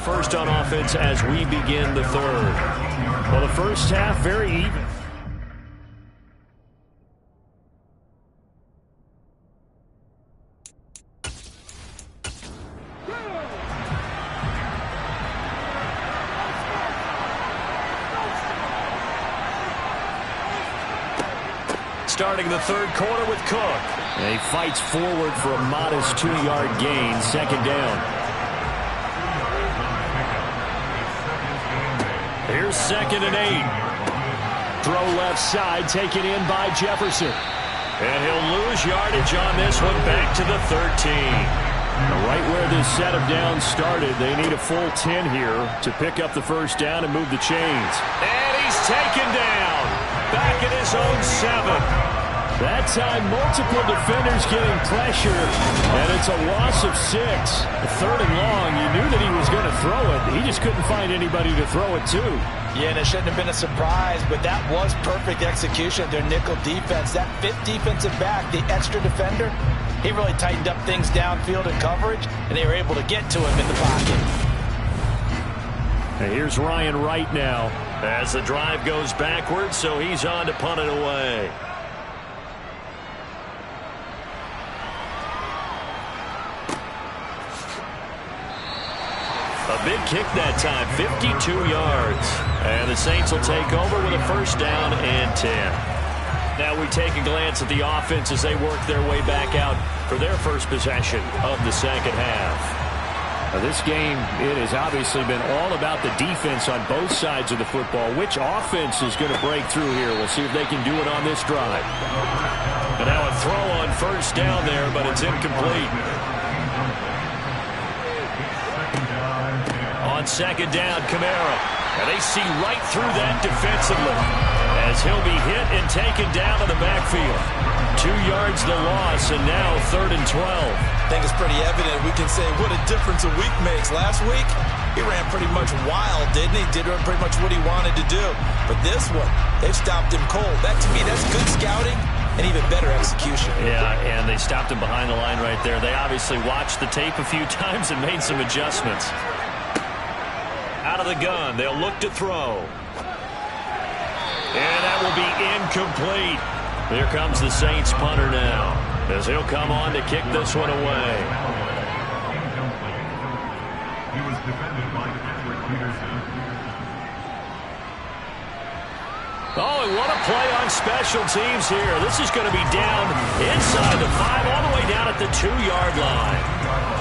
First on offense as we begin the third. Well, the first half very even. Starting the third quarter with Cook. And he fights forward for a modest 2-yard gain, second down. Here's 2nd and 8. Throw left side, taken in by Jefferson. And he'll lose yardage on this one, back to the 13. Right where this set of downs started, they need a full 10 here to pick up the first down and move the chains. And he's taken down, back at his own 7. That time, multiple defenders getting pressure, and it's a loss of 6. 3rd and long, you knew that he was going to throw it. He just couldn't find anybody to throw it to. Yeah, and it shouldn't have been a surprise, but that was perfect execution of their nickel defense. That 5th defensive back, the extra defender, he really tightened up things downfield in coverage, and they were able to get to him in the pocket. And here's Ryan Wright now as the drive goes backwards, so he's on to punt it away. A big kick that time, 52 yards. And the Saints will take over with a first down and 10. Now we take a glance at the offense as they work their way back out for their first possession of the second half. Now this game, it has obviously been all about the defense on both sides of the football. Which offense is going to break through here? We'll see if they can do it on this drive. And now a throw on first down there, but it's incomplete. On second down, Kamara. And they see right through that defensively as he'll be hit and taken down in the backfield. 2 yards the loss, and now 3rd and 12. I think it's pretty evident. We can say what a difference a week makes. Last week, he ran pretty much wild, didn't he? Did pretty much what he wanted to do. But this one, they've stopped him cold. That, to me, that's good scouting and even better execution. Yeah, and they stopped him behind the line right there. They obviously watched the tape a few times and made some adjustments. Out of the gun, they'll look to throw. And that will be incomplete. Here comes the Saints punter now, as he'll come on to kick this one away. He was defended by Patrick Peterson. Oh, and what a play on special teams here. This is going to be down inside the 5, all the way down at the 2-yard line.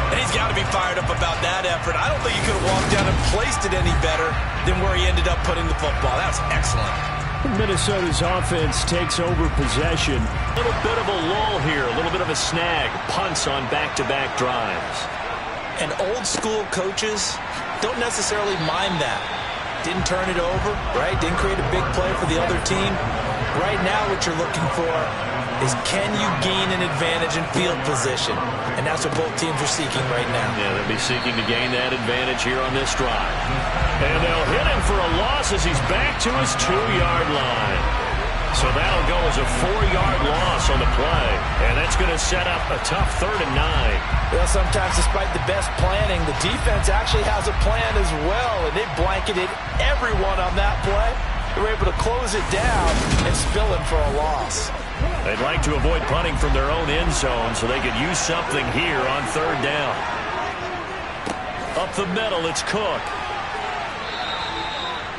And he's got to be fired up about that effort. I don't think he could have walked down and placed it any better than where he ended up putting the football. That's excellent. Minnesota's offense takes over possession. A little bit of a lull here, a little bit of a snag. Punts on back-to-back drives. And old-school coaches don't necessarily mind that. Didn't turn it over, right? Didn't create a big play for the other team. Right now what you're looking for is, can you gain an advantage in field position? And that's what both teams are seeking right now. Yeah, they'll be seeking to gain that advantage here on this drive. And they'll hit him for a loss as he's back to his 2-yard line. So that'll go as a 4-yard loss on the play. And that's going to set up a tough 3rd and 9. Well, sometimes despite the best planning, the defense actually has a plan as well. And they blanketed everyone on that play. They were able to close it down and spill it for a loss. They'd like to avoid punting from their own end zone so they could use something here on 3rd down. Up the middle, it's Cook.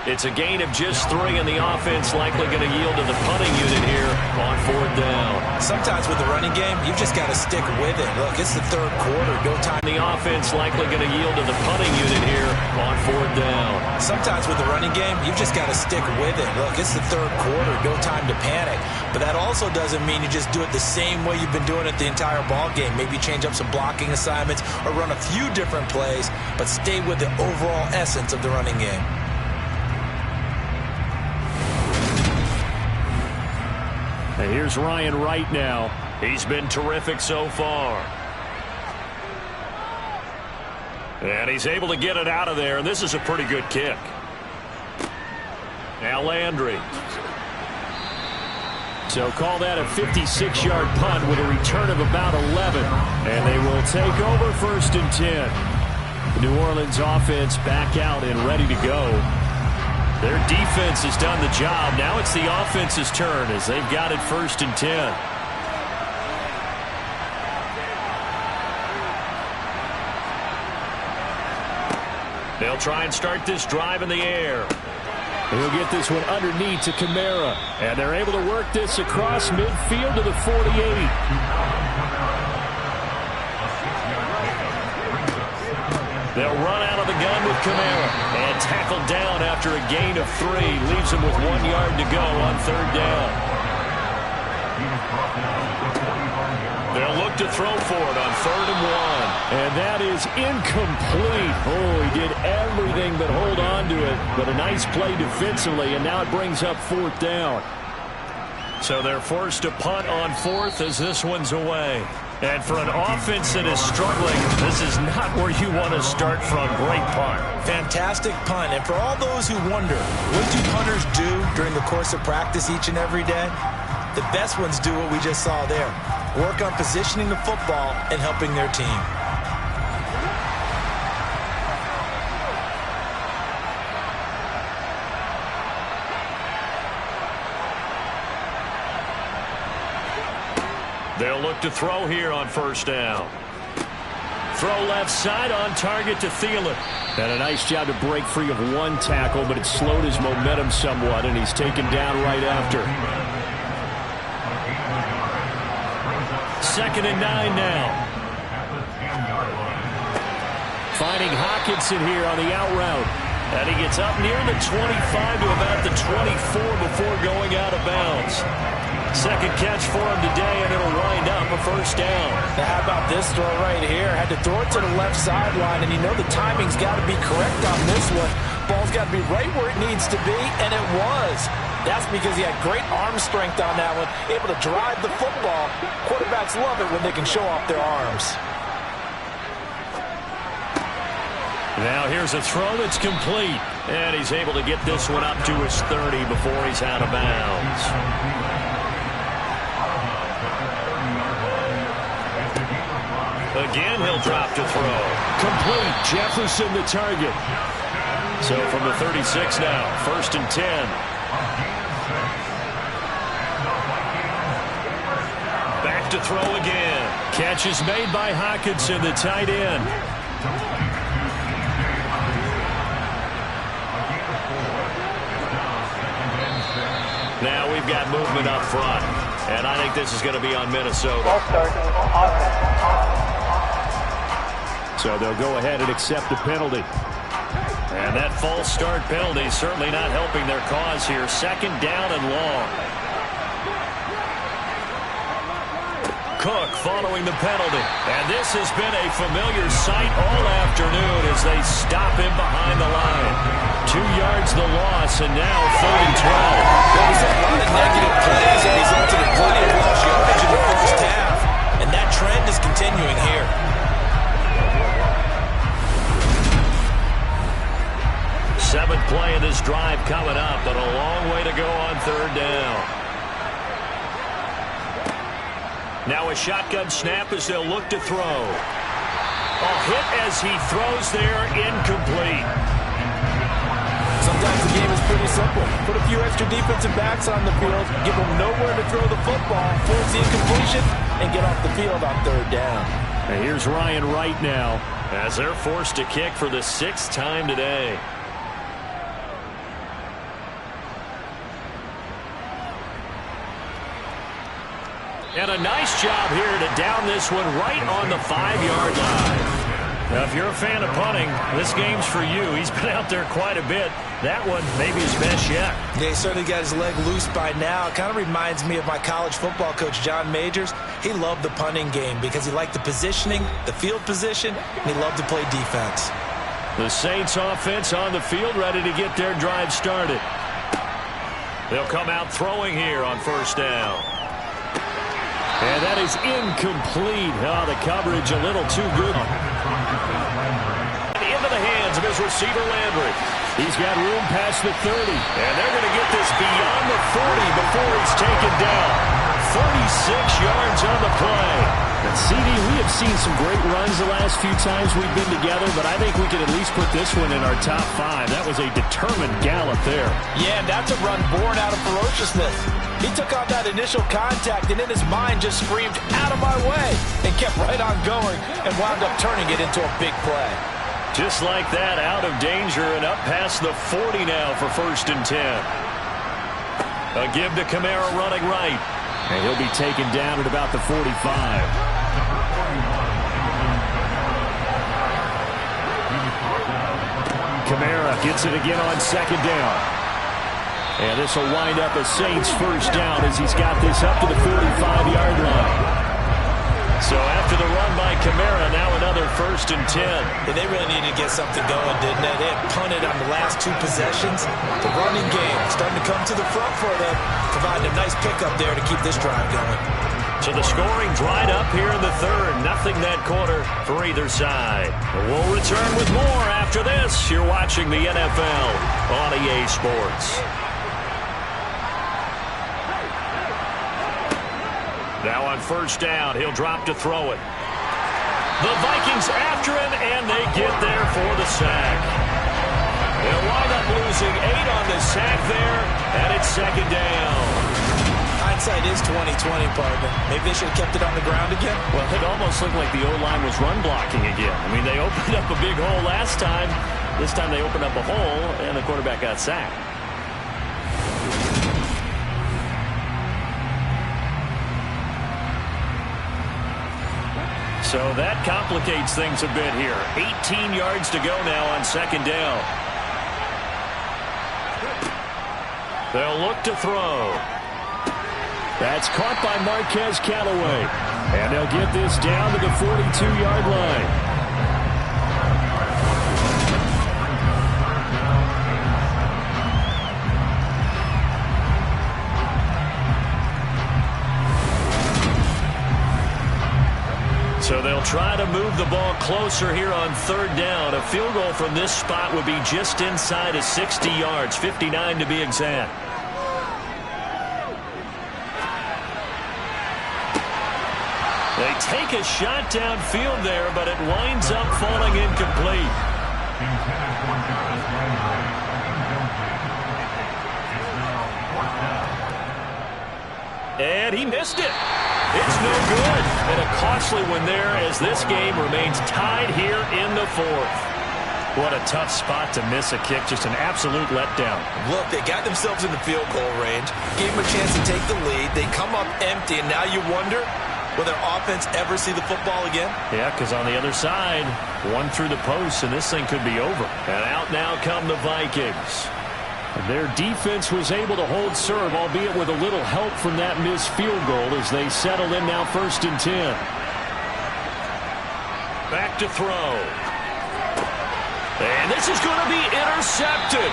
It's a gain of just 3, and the offense likely going to yield to the punting unit here on 4th down. Sometimes with the running game, you've just got to stick with it. Look, it's the 3rd quarter. No time. The offense likely going to yield to the punting unit here on 4th down. Sometimes with the running game, you've just got to stick with it. Look, it's the 3rd quarter. No time to panic. But that also doesn't mean you just do it the same way you've been doing it the entire ball game. Maybe change up some blocking assignments or run a few different plays, but stay with the overall essence of the running game. And here's Ryan Wright now. He's been terrific so far. And he's able to get it out of there, and this is a pretty good kick. Now Landry. So call that a 56-yard punt with a return of about 11. And they will take over 1st and 10. New Orleans offense back out and ready to go. Their defense has done the job. Now it's the offense's turn as they've got it 1st and 10. They'll try and start this drive in the air. He'll get this one underneath to Kamara. And they're able to work this across midfield to the 48. They'll run out of the gun with Kamara. And tackled down after a gain of 3. Leaves him with 1 yard to go on 3rd down. They'll look to throw for it on 3rd and 1. And that is incomplete. Oh, he did everything but hold on to it. But a nice play defensively, and now it brings up 4th down. So they're forced to punt on 4th as this one's away. And for an offense that is struggling, this is not where you want to start from. Great punt. Fantastic punt. And for all those who wonder, what do punters do during the course of practice each and every day? The best ones do what we just saw there. Work on positioning the football and helping their team. They'll look to throw here on 1st down. Throw left side on target to Thielen. And a nice job to break free of 1 tackle, but it slowed his momentum somewhat, and he's taken down right after. 2nd and 9 now. Finding Hockenson here on the out route. And he gets up near the 25 to about the 24 before going out of bounds. 2nd catch for him today, and it'll wind up a 1st down. Now how about this throw right here? Had to throw it to the left sideline, and you know the timing's got to be correct on this one. Ball's got to be right where it needs to be, and it was. That's because he had great arm strength on that one, able to drive the football. Quarterbacks love it when they can show off their arms. Now here's a throw that's complete, and he's able to get this one up to his 30 before he's out of bounds. Again, he'll drop to throw. Complete. Jefferson the target. So from the 36 now, 1st and 10. Back to throw again. Catch is made by Hockenson, the tight end. Now we've got movement up front. And I think this is going to be on Minnesota. So they'll go ahead and accept the penalty. And that false start penalty certainly not helping their cause here. 2nd down and long. Cook following the penalty. And this has been a familiar sight all afternoon as they stop him behind the line. 2 yards the loss, and now 3rd and 12. Well, he's had a lot of negative plays that resulted in plenty of lost yardage in the 1st half. And that trend is continuing here. Seventh play of this drive coming up, but a long way to go on 3rd down. Now a shotgun snap as they'll look to throw. A hit as he throws there, incomplete. Sometimes the game is pretty simple. Put a few extra defensive backs on the field, give them nowhere to throw the football, force the incompletion, and get off the field on 3rd down. And here's Ryan Wright now as they're forced to kick for the 6th time today. And a nice job here to down this one right on the 5-yard line. Now, if you're a fan of punting, this game's for you. He's been out there quite a bit. That one maybe his best yet. Yeah, he certainly got his leg loose by now. It kind of reminds me of my college football coach, John Majors. He loved the punting game because he liked the positioning, the field position, and he loved to play defense. The Saints offense on the field ready to get their drive started. They'll come out throwing here on 1st down. And that is incomplete. Oh, the coverage a little too good. Into the hands of his receiver, Landry. He's got room past the 30. And they're going to get this beyond the 40 before he's taken down. 46 yards on the play. But CD, we have seen some great runs the last few times we've been together, but I think we could at least put this one in our top 5. That was a determined gallop there. Yeah, and that's a run born out of ferociousness. He took on that initial contact and in his mind just screamed, "Out of my way," and kept right on going and wound up turning it into a big play. Just like that, out of danger and up past the 40 now for 1st and 10. A give to Kamara running right. And he'll be taken down at about the 45. Kamara gets it again on 2nd down. And this will wind up a Saints 1st down as he's got this up to the 45-yard line. So after the run by Kamara, now another 1st and 10. Yeah, they really needed to get something going, didn't they? They had punted on the last 2 possessions. The running game starting to come to the front for them, providing a nice pickup there to keep this drive going. So the scoring dried up here in the 3rd. Nothing that quarter for either side. We'll return with more after this. You're watching the NFL on EA Sports. Now on 1st down, he'll drop to throw it. The Vikings after him, and they get there for the sack. They'll wind up losing 8 on the sack there, and it's 2nd down. Hindsight is 20/20, partner. Maybe they should have kept it on the ground again. Well, it almost looked like the O-line was run blocking again. I mean, they opened up a big hole last time. This time they opened up a hole, and the quarterback got sacked. So that complicates things a bit here. 18 yards to go now on 2nd down. They'll look to throw. That's caught by Marquez Callaway. And they'll get this down to the 42-yard line. So they'll try to move the ball closer here on 3rd down. A field goal from this spot would be just inside of 60 yards, 59 to be exact. They take a shot downfield there, but it winds up falling incomplete. And he missed it. It's no good. And a costly one there as this game remains tied here in the 4th. What a tough spot to miss a kick. Just an absolute letdown. Look, they got themselves in the field goal range. Gave them a chance to take the lead. They come up empty, and now you wonder, will their offense ever see the football again? Yeah, because on the other side, one through the post, and this thing could be over. And out now come the Vikings. Their defense was able to hold serve, albeit with a little help from that missed field goal as they settle in now 1st and 10. Back to throw. And this is going to be intercepted.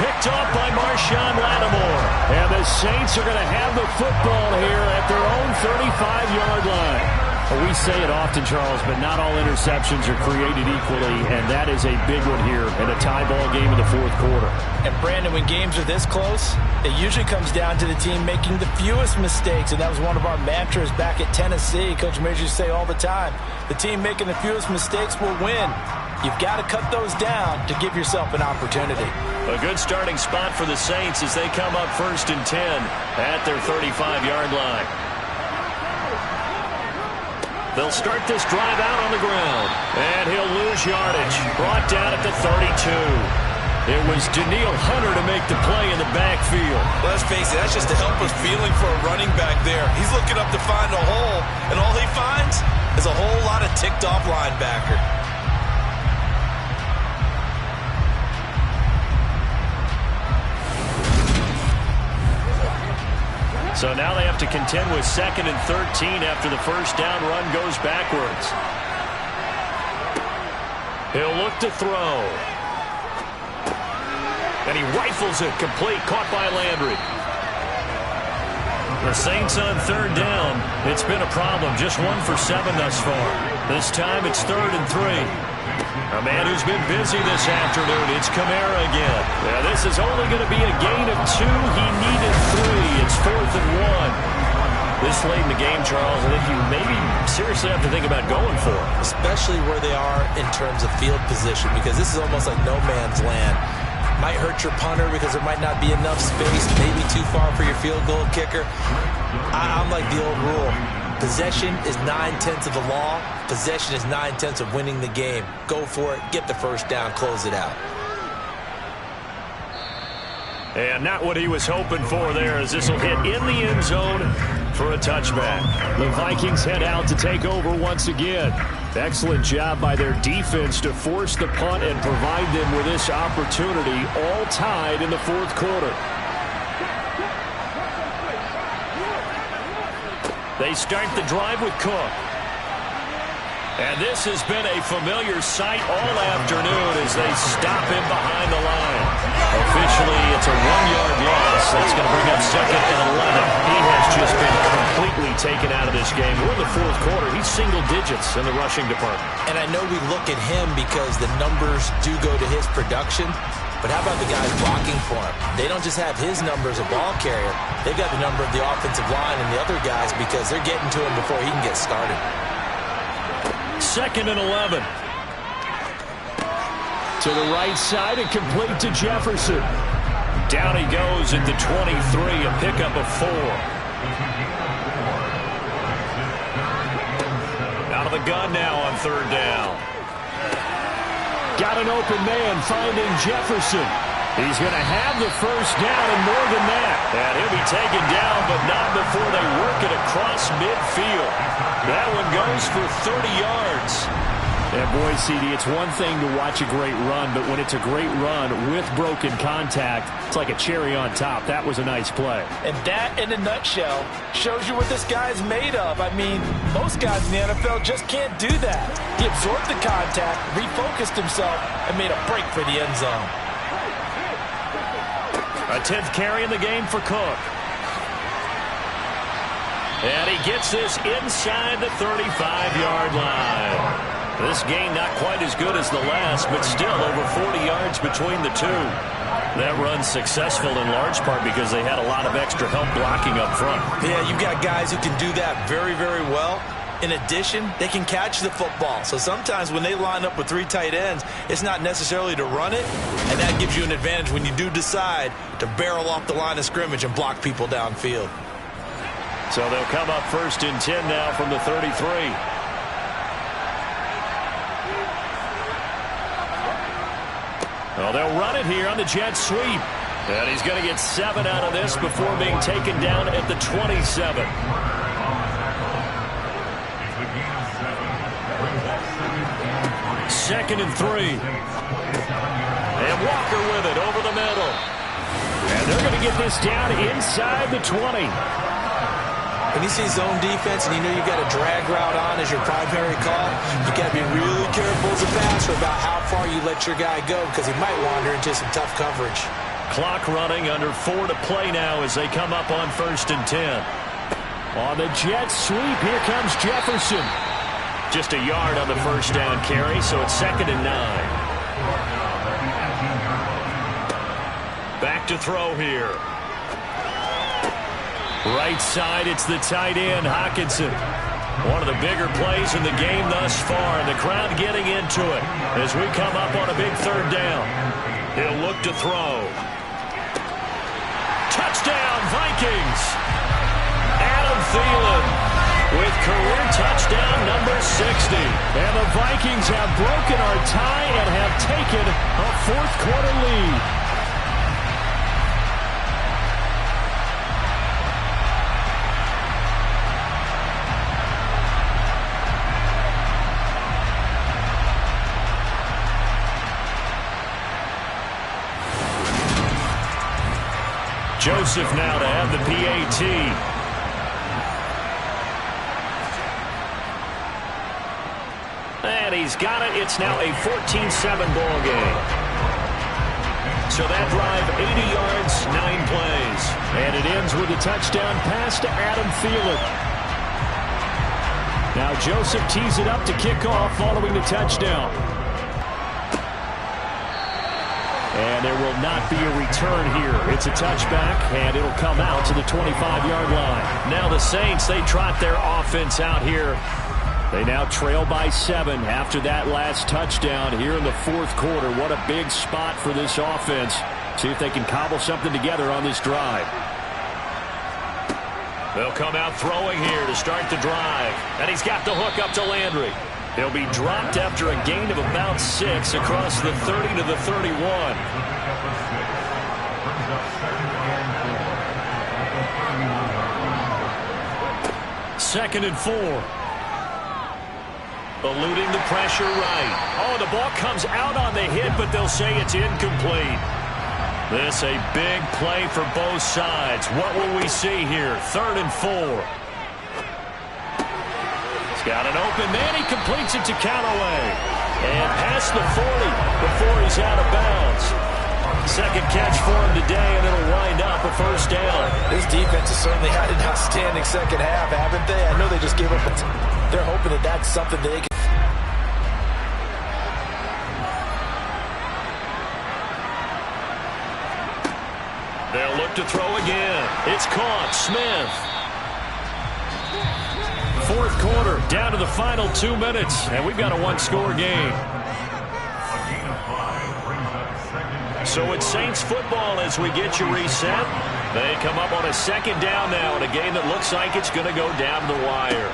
Picked off by Marshawn Lattimore. And the Saints are going to have the football here at their own 35-yard line. Well, we say it often, Charles, but not all interceptions are created equally, and that is a big one here in a tie ball game in the 4th quarter. And, Brandon, when games are this close, it usually comes down to the team making the fewest mistakes, and that was one of our mantras back at Tennessee. Coach Major used to say all the time, the team making the fewest mistakes will win. You've got to cut those down to give yourself an opportunity. A good starting spot for the Saints as they come up 1st and 10 at their 35-yard line. They'll start this drive out on the ground. And he'll lose yardage. Brought down at the 32. It was Daniil Hunter to make the play in the backfield. Let's face it, that's just a helpless feeling for a running back there. He's looking up to find a hole, and all he finds is a whole lot of ticked-off linebacker. So now they have to contend with 2nd and 13 after the 1st down run goes backwards. He'll look to throw. And he rifles it complete, caught by Landry. The Saints on 3rd down. It's been a problem, just 1 for 7 thus far. This time it's 3rd and 3. A man who's been busy this afternoon, it's Kamara again. Yeah, this is only going to be a gain of 2. He needed 3. It's 4th and 1. This late in the game, Charles, I think you maybe seriously have to think about going for it. Especially where they are in terms of field position, because this is almost like no man's land. Might hurt your punter because there might not be enough space, maybe too far for your field goal kicker. I'm like the old rule. Possession is 9/10 of the law. Possession is 9/10 of winning the game. Go for it, get the first down, close it out. And not what he was hoping for there, as this will hit in the end zone for a touchback. The Vikings head out to take over once again. Excellent job by their defense to force the punt and provide them with this opportunity, all tied in the fourth quarter. They start the drive with Cook. And this has been a familiar sight all afternoon as they stop him behind the line. Officially, it's a 1-yard loss. That's going to bring up 2nd and 11. He has just been completely taken out of this game. We're in the fourth quarter. He's single digits in the rushing department. And I know we look at him because the numbers do go to his production. But how about the guys blocking for him? They don't just have his number as a ball carrier. They've got the number of the offensive line and the other guys because they're getting to him before he can get started. 2nd and 11. To the right side and complete to Jefferson. Down he goes at the 23, a pickup of 4. Out of the gun now on 3rd down. Got an open man finding Jefferson. He's going to have the first down and more than that. And he'll be taken down, but not before they work it across midfield. That one goes for 30 yards. And boy, CD, it's one thing to watch a great run, but when it's a great run with broken contact, it's like a cherry on top. That was a nice play. And that, in a nutshell, shows you what this guy's made of. I mean, most guys in the NFL just can't do that. He absorbed the contact, refocused himself, and made a break for the end zone. A 10th carry in the game for Cook. And he gets this inside the 35-yard line. This game not quite as good as the last, but still over 40 yards between the two. That run's successful in large part because they had a lot of extra help blocking up front. Yeah, you've got guys who can do that very, very well. In addition, they can catch the football. So sometimes when they line up with 3 tight ends, it's not necessarily to run it, and that gives you an advantage when you do decide to barrel off the line of scrimmage and block people downfield. So they'll come up 1st and 10 now from the 33. Well, they'll run it here on the jet sweep. And he's going to get 7 out of this before being taken down at the 27. Second and 3. And Walker with it over the middle. And they're going to get this down inside the 20. When you see zone defense and you know you've got a drag route on as your primary call, you got to be really careful as a passer about how far you let your guy go because he might wander into some tough coverage. Clock running, under 4 to play now as they come up on 1st and 10. On the jet sweep, here comes Jefferson. Just a yard on the first down carry, so it's 2nd and 9. Back to throw here. Right side, it's the tight end, Hockenson. One of the bigger plays in the game thus far, and the crowd getting into it as we come up on a big 3rd down. He'll look to throw. Touchdown, Vikings! Adam Thielen with career touchdown number 60. And the Vikings have broken our tie and have taken a 4th quarter lead. Joseph now to have the PAT. And he's got it. It's now a 14-7 ball game. So that drive, 80 yards, 9 plays. And it ends with a touchdown pass to Adam Thielen. Now Joseph tees it up to kick off following the touchdown. And there will not be a return here. It's a touchback, and it'll come out to the 25-yard line. Now the Saints, they trot their offense out here. They now trail by 7 after that last touchdown here in the fourth quarter. What a big spot for this offense. See if they can cobble something together on this drive. They'll come out throwing here to start the drive. And he's got the hook up to Landry. He'll be dropped after a gain of about 6 across the 30 to the 31. 2nd and 4. Eluding the pressure right. Oh, the ball comes out on the hit, but they'll say it's incomplete. This a big play for both sides. What will we see here? 3rd and 4. Got an open man. He completes it to Callaway. And past the 40 before he's out of bounds. Second catch for him today, and it'll wind up a first down. This defense has certainly had an outstanding second half, haven't they? I know they just gave up. They're hoping that that's something they can. They'll look to throw again. It's caught. Smith. Fourth quarter, down to the final 2 minutes, and we've got a one-score game. So it's Saints football as we get you reset. They come up on a second down now in a game that looks like it's going to go down the wire.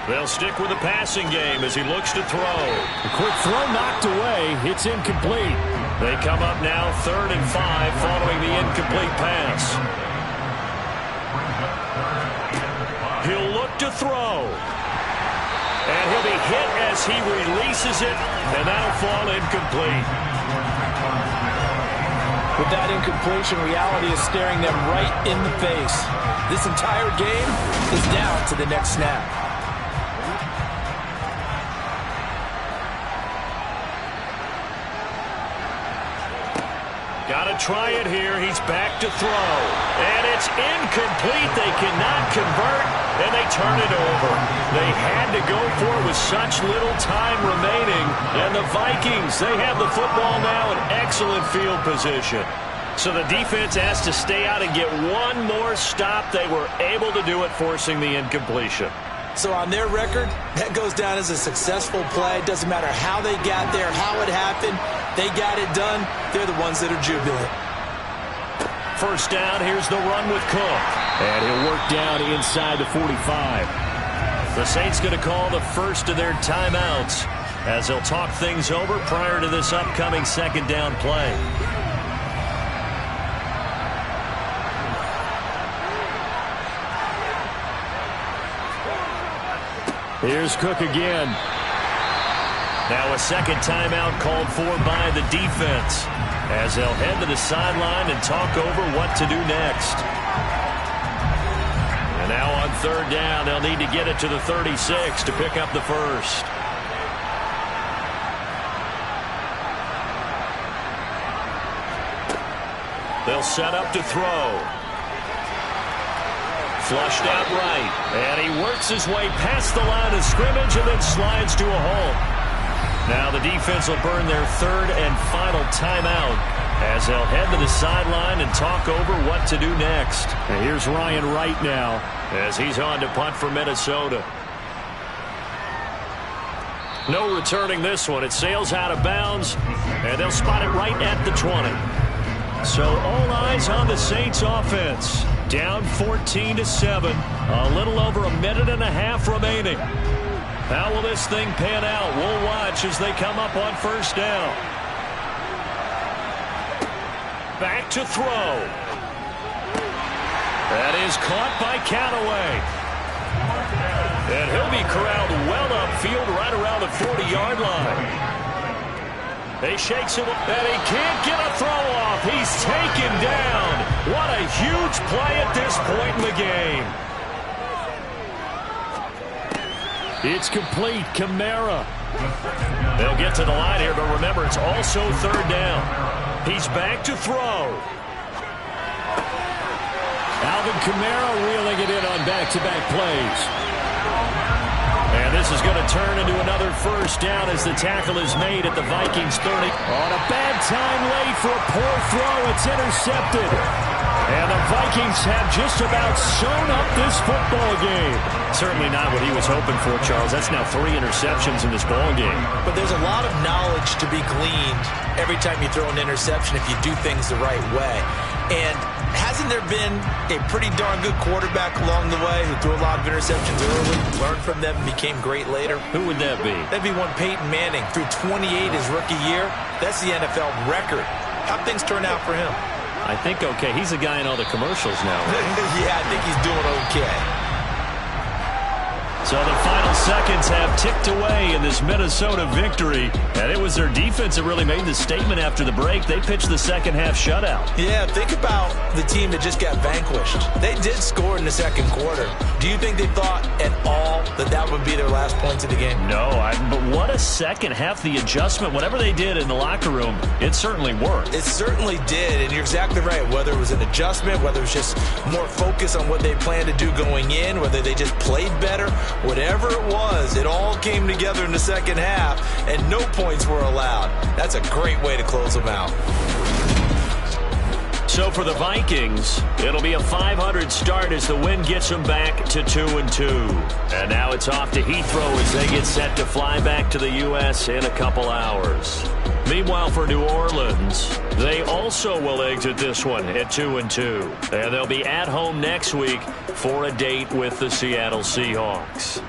They'll stick with the passing game as he looks to throw. A quick throw knocked away. It's incomplete. They come up now 3rd and 5 following the incomplete pass. He'll look to throw. And he'll be hit as he releases it, and that'll fall incomplete. With that incompletion, reality is staring them right in the face. This entire game is down to the next snap. Got to try it here. He's back to throw. And it's incomplete. They cannot convert, and they turn it over. They had to go for it with such little time remaining. And the Vikings, they have the football now in excellent field position. So the defense has to stay out and get one more stop. They were able to do it, forcing the incompletion. So on their record, that goes down as a successful play. It doesn't matter how they got there, how it happened. They got it done. They're the ones that are jubilant. First down, here's the run with Cook. And he'll work down inside the 45. The Saints going to call the first of their timeouts as they'll talk things over prior to this upcoming second down play. Here's Cook again. Now a second timeout called for by the defense as they'll head to the sideline and talk over what to do next. And now on third down, they'll need to get it to the 36 to pick up the first. They'll set up to throw. Flushed out right, and he works his way past the line of scrimmage and then slides to a hole. Now the defense will burn their third and final timeout as they'll head to the sideline and talk over what to do next. And here's Ryan Wright now as he's on to punt for Minnesota. No returning this one. It sails out of bounds, and they'll spot it right at the 20. So all eyes on the Saints offense. Down 14-7. A little over a minute and a half remaining. How will this thing pan out? We'll watch as they come up on first down. Back to throw. That is caught by Callaway. And he'll be corralled well upfield right around the 40-yard line. He shakes him, and he can't get a throw off. He's taken down. What a huge play at this point in the game. It's complete. Kamara. They'll get to the line here, but remember, it's also third down. He's back to throw. Alvin Kamara reeling it in on back-to-back plays. And this is going to turn into another first down as the tackle is made at the Vikings 30. On a bad time late for a poor throw. It's intercepted. And the Vikings have just about sewn up this football game. Certainly not what he was hoping for, Charles. That's now 3 interceptions in this ball game. But there's a lot of knowledge to be gleaned every time you throw an interception if you do things the right way. And hasn't there been a pretty darn good quarterback along the way who threw a lot of interceptions early, learned from them, and became great later? Who would that be? That'd be one Peyton Manning. Threw 28 his rookie year. That's the NFL record. How'd things turn out for him? I think okay. He's a guy in all the commercials now, right? Yeah, I think he's doing okay. So the final seconds have ticked away in this Minnesota victory. And it was their defense that really made the statement after the break. They pitched the second half shutout. Yeah, think about the team that just got vanquished. They did score in the second quarter. Do you think they thought at all that that would be their last points of the game? No, but what a second half. The adjustment, whatever they did in the locker room, it certainly worked. It certainly did, and you're exactly right. Whether it was an adjustment, whether it was just more focus on what they planned to do going in, whether they just played better, whatever it was, it all came together in the second half, and no points were allowed. That's a great way to close them out. So for the Vikings, it'll be a 500 start as the win gets them back to 2-2. And now it's off to Heathrow as they get set to fly back to the U.S. in a couple hours. Meanwhile, for New Orleans, they also will exit this one at 2-2. And they'll be at home next week for a date with the Seattle Seahawks.